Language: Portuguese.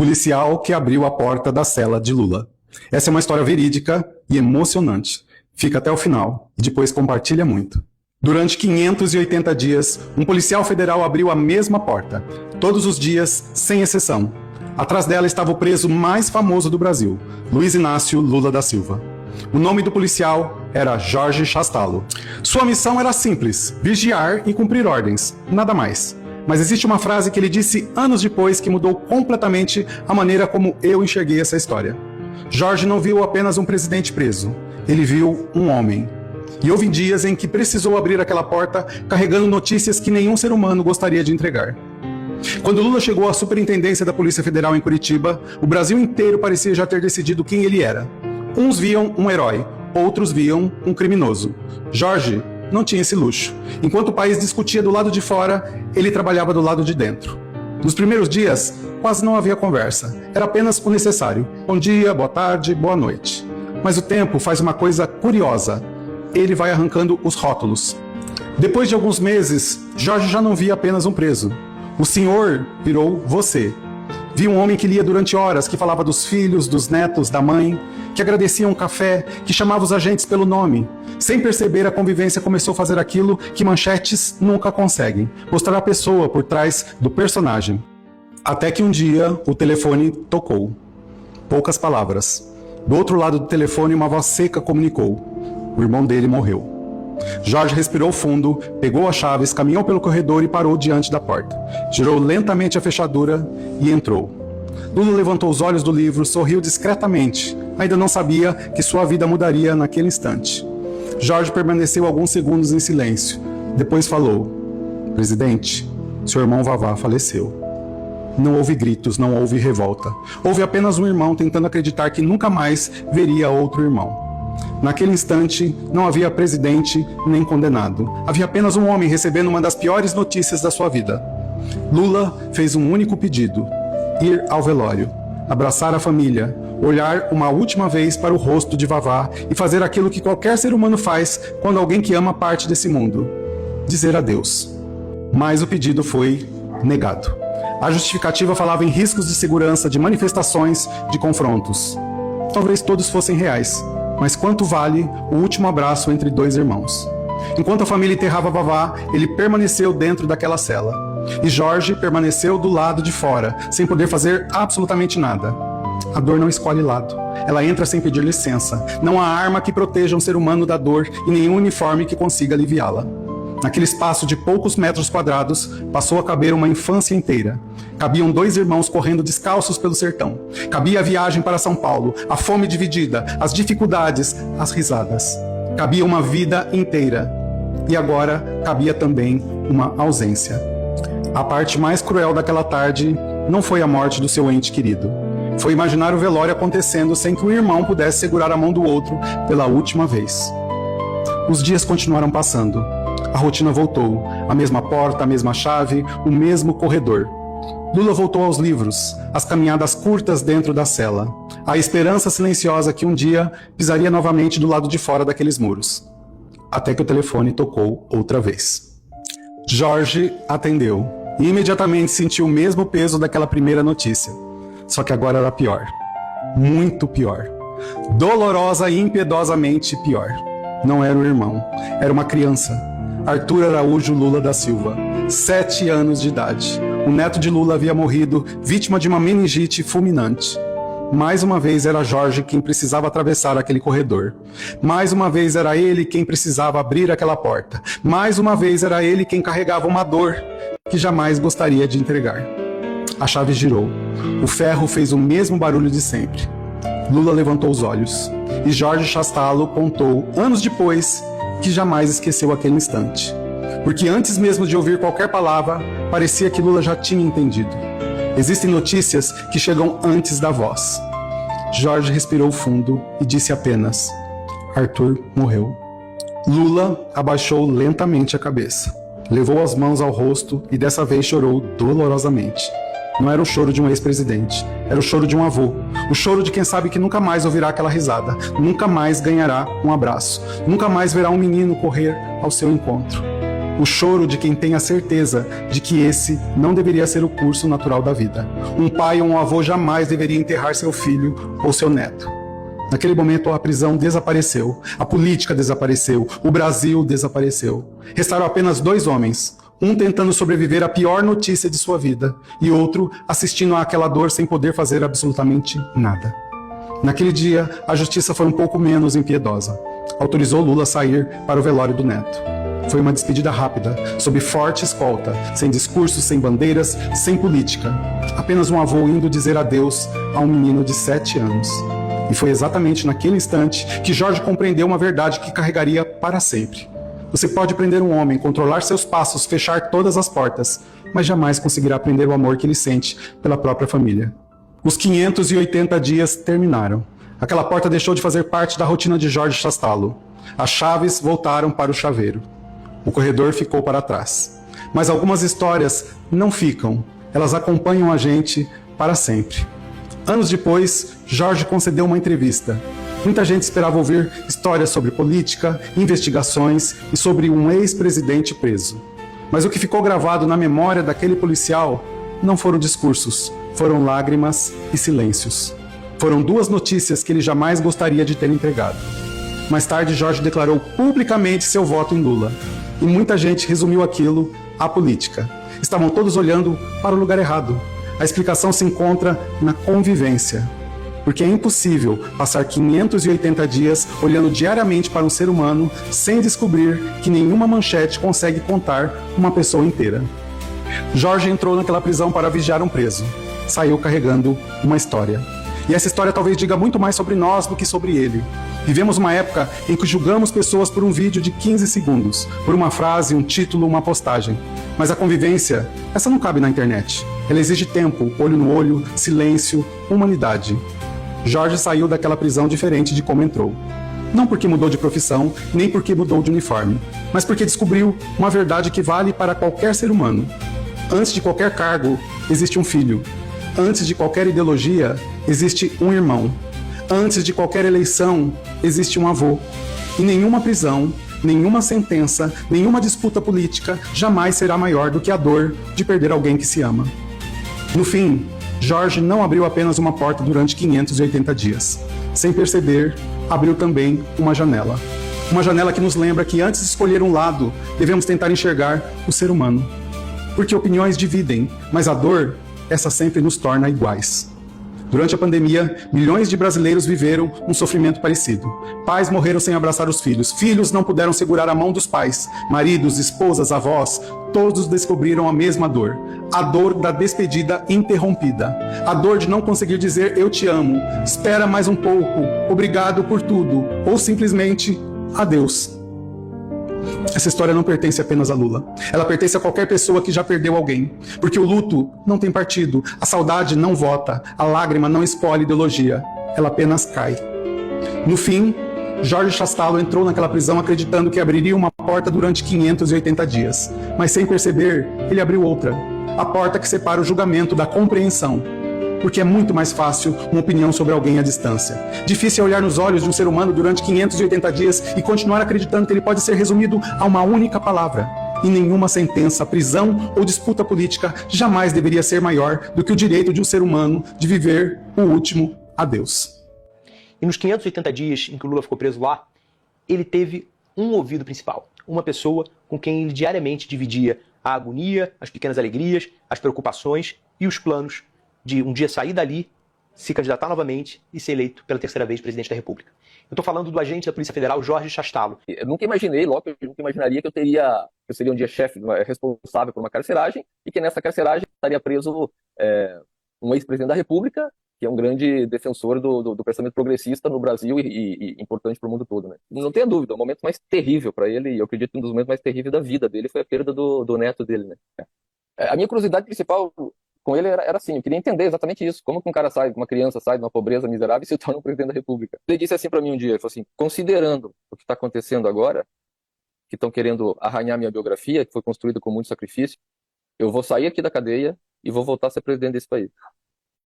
policial que abriu a porta da cela de Lula. Essa é uma história verídica e emocionante. Fica até o final e depois compartilha muito. Durante 580 dias, um policial federal abriu a mesma porta, todos os dias, sem exceção. Atrás dela estava o preso mais famoso do Brasil, Luiz Inácio Lula da Silva. O nome do policial era Jorge Chastalo. Sua missão era simples, vigiar e cumprir ordens, nada mais. Mas existe uma frase que ele disse anos depois que mudou completamente a maneira como eu enxerguei essa história. Jorge não viu apenas um presidente preso, ele viu um homem. E houve dias em que precisou abrir aquela porta carregando notícias que nenhum ser humano gostaria de entregar. Quando Lula chegou à superintendência da Polícia Federal em Curitiba, o Brasil inteiro parecia já ter decidido quem ele era. Uns viam um herói, outros viam um criminoso. Jorge não tinha esse luxo. Enquanto o país discutia do lado de fora, ele trabalhava do lado de dentro. Nos primeiros dias, quase não havia conversa. Era apenas o necessário. Bom dia, boa tarde, boa noite. Mas o tempo faz uma coisa curiosa. Ele vai arrancando os rótulos. Depois de alguns meses, Jorge já não via apenas um preso. O senhor virou você. Vi um homem que lia durante horas, que falava dos filhos, dos netos, da mãe, que agradecia um café, que chamava os agentes pelo nome. Sem perceber, a convivência começou a fazer aquilo que manchetes nunca conseguem, mostrar a pessoa por trás do personagem. Até que um dia o telefone tocou. Poucas palavras. Do outro lado do telefone, uma voz seca comunicou: o irmão dele morreu. Jorge respirou fundo, pegou as chaves, caminhou pelo corredor e parou diante da porta. Girou lentamente a fechadura e entrou. Lula levantou os olhos do livro, sorriu discretamente. Ainda não sabia que sua vida mudaria naquele instante. Jorge permaneceu alguns segundos em silêncio. Depois falou: presidente, seu irmão Vavá faleceu. Não houve gritos, não houve revolta. Houve apenas um irmão tentando acreditar que nunca mais veria outro irmão. Naquele instante, não havia presidente nem condenado. Havia apenas um homem recebendo uma das piores notícias da sua vida. Lula fez um único pedido: ir ao velório, abraçar a família, olhar uma última vez para o rosto de Vavá e fazer aquilo que qualquer ser humano faz quando alguém que ama parte desse mundo: dizer adeus. Mas o pedido foi negado. A justificativa falava em riscos de segurança, de manifestações, de confrontos. Talvez todos fossem reais. Mas quanto vale o último abraço entre dois irmãos? Enquanto a família enterrava Vavá, ele permaneceu dentro daquela cela. E Jorge permaneceu do lado de fora, sem poder fazer absolutamente nada. A dor não escolhe lado. Ela entra sem pedir licença. Não há arma que proteja um ser humano da dor e nenhum uniforme que consiga aliviá-la. Naquele espaço de poucos metros quadrados, passou a caber uma infância inteira. Cabiam dois irmãos correndo descalços pelo sertão. Cabia a viagem para São Paulo, a fome dividida, as dificuldades, as risadas. Cabia uma vida inteira. E agora cabia também uma ausência. A parte mais cruel daquela tarde não foi a morte do seu ente querido. Foi imaginar o velório acontecendo sem que um irmão pudesse segurar a mão do outro pela última vez. Os dias continuaram passando. A rotina voltou. A mesma porta, a mesma chave, o mesmo corredor. Lula voltou aos livros, às caminhadas curtas dentro da cela, à esperança silenciosa que um dia pisaria novamente do lado de fora daqueles muros. Até que o telefone tocou outra vez. Jorge atendeu e imediatamente sentiu o mesmo peso daquela primeira notícia. Só que agora era pior. Muito pior. Dolorosa e impiedosamente pior. Não era o irmão, era uma criança. Arthur Araújo Lula da Silva, 7 anos de idade. O neto de Lula havia morrido vítima de uma meningite fulminante. Mais uma vez era Jorge quem precisava atravessar aquele corredor. Mais uma vez era ele quem precisava abrir aquela porta. Mais uma vez era ele quem carregava uma dor que jamais gostaria de entregar. A chave girou. O ferro fez o mesmo barulho de sempre. Lula levantou os olhos. E Jorge Chastalo contou, anos depois, que jamais esqueceu aquele instante. Porque antes mesmo de ouvir qualquer palavra, parecia que Lula já tinha entendido. Existem notícias que chegam antes da voz. Jorge respirou fundo e disse apenas: Arthur morreu. Lula abaixou lentamente a cabeça. Levou as mãos ao rosto e dessa vez chorou dolorosamente. Não era o choro de um ex-presidente, era o choro de um avô. O choro de quem sabe que nunca mais ouvirá aquela risada, nunca mais ganhará um abraço, nunca mais verá um menino correr ao seu encontro. O choro de quem tem a certeza de que esse não deveria ser o curso natural da vida. Um pai ou um avô jamais deveria enterrar seu filho ou seu neto. Naquele momento, a prisão desapareceu, a política desapareceu, o Brasil desapareceu. Restaram apenas 2 homens, um tentando sobreviver à pior notícia de sua vida e outro assistindo àquela dor sem poder fazer absolutamente nada. Naquele dia, a justiça foi um pouco menos impiedosa. Autorizou Lula a sair para o velório do neto. Foi uma despedida rápida, sob forte escolta, sem discursos, sem bandeiras, sem política. Apenas um avô indo dizer adeus a um menino de 7 anos. E foi exatamente naquele instante que Jorge compreendeu uma verdade que carregaria para sempre. Você pode prender um homem, controlar seus passos, fechar todas as portas, mas jamais conseguirá prender o amor que ele sente pela própria família. Os 580 dias terminaram. Aquela porta deixou de fazer parte da rotina de Jorge Chastalo. As chaves voltaram para o chaveiro. O corredor ficou para trás. Mas algumas histórias não ficam. Elas acompanham a gente para sempre. Anos depois, Jorge concedeu uma entrevista. Muita gente esperava ouvir histórias sobre política, investigações e sobre um ex-presidente preso. Mas o que ficou gravado na memória daquele policial não foram discursos, foram lágrimas e silêncios. Foram 2 notícias que ele jamais gostaria de ter entregado. Mais tarde, Jorge declarou publicamente seu voto em Lula. E muita gente resumiu aquilo à política. Estavam todos olhando para o lugar errado. A explicação se encontra na convivência. Porque é impossível passar 580 dias olhando diariamente para um ser humano sem descobrir que nenhuma manchete consegue contar uma pessoa inteira. Jorge entrou naquela prisão para vigiar um preso. Saiu carregando uma história. E essa história talvez diga muito mais sobre nós do que sobre ele. Vivemos uma época em que julgamos pessoas por um vídeo de 15 segundos, por uma frase, um título, uma postagem. Mas a convivência, essa não cabe na internet. Ela exige tempo, olho no olho, silêncio, humanidade. Jorge saiu daquela prisão diferente de como entrou. Não porque mudou de profissão, nem porque mudou de uniforme, mas porque descobriu uma verdade que vale para qualquer ser humano. Antes de qualquer cargo, existe um filho. Antes de qualquer ideologia, existe um irmão. Antes de qualquer eleição, existe um avô. E nenhuma prisão, nenhuma sentença, nenhuma disputa política jamais será maior do que a dor de perder alguém que se ama. No fim, Jorge não abriu apenas uma porta durante 580 dias. Sem perceber, abriu também uma janela. Uma janela que nos lembra que antes de escolher um lado, devemos tentar enxergar o ser humano. Porque opiniões dividem, mas a dor, essa sempre nos torna iguais. Durante a pandemia, milhões de brasileiros viveram um sofrimento parecido. Pais morreram sem abraçar os filhos. Filhos não puderam segurar a mão dos pais. Maridos, esposas, avós, todos descobriram a mesma dor. A dor da despedida interrompida. A dor de não conseguir dizer eu te amo, espera mais um pouco, obrigado por tudo, ou simplesmente adeus. Essa história não pertence apenas a Lula. Ela pertence a qualquer pessoa que já perdeu alguém. Porque o luto não tem partido, a saudade não vota, a lágrima não escolhe ideologia. Ela apenas cai. No fim, Jorge Chastalo entrou naquela prisão acreditando que abriria uma porta durante 580 dias. Mas sem perceber, ele abriu outra. A porta que separa o julgamento da compreensão. Porque é muito mais fácil uma opinião sobre alguém à distância. Difícil é olhar nos olhos de um ser humano durante 580 dias e continuar acreditando que ele pode ser resumido a uma única palavra. E nenhuma sentença, prisão ou disputa política jamais deveria ser maior do que o direito de um ser humano de viver o último adeus. E nos 580 dias em que o Lula ficou preso lá, ele teve um ouvido principal. Uma pessoa com quem ele diariamente dividia a agonia, as pequenas alegrias, as preocupações e os planos de um dia sair dali, se candidatar novamente e ser eleito pela 3ª vez presidente da República. Eu estou falando do agente da Polícia Federal, Jorge Chastalo. Eu nunca imaginei, logo, eu nunca imaginaria que eu seria um dia chefe, responsável por uma carceragem, e que nessa carceragem estaria preso um ex-presidente da República, que é um grande defensor do pensamento progressista no Brasil e importante para o mundo todo, né? Não tenha dúvida, o momento mais terrível para ele, e eu acredito que um dos momentos mais terríveis da vida dele foi a perda do neto dele, né? A minha curiosidade principal com ele era assim, eu queria entender exatamente isso, como que uma criança sai de uma pobreza miserável e se torna um presidente da República. Ele disse assim para mim um dia, ele falou assim, considerando o que está acontecendo agora, que estão querendo arranhar minha biografia, que foi construída com muito sacrifício, eu vou sair aqui da cadeia e vou voltar a ser presidente desse país.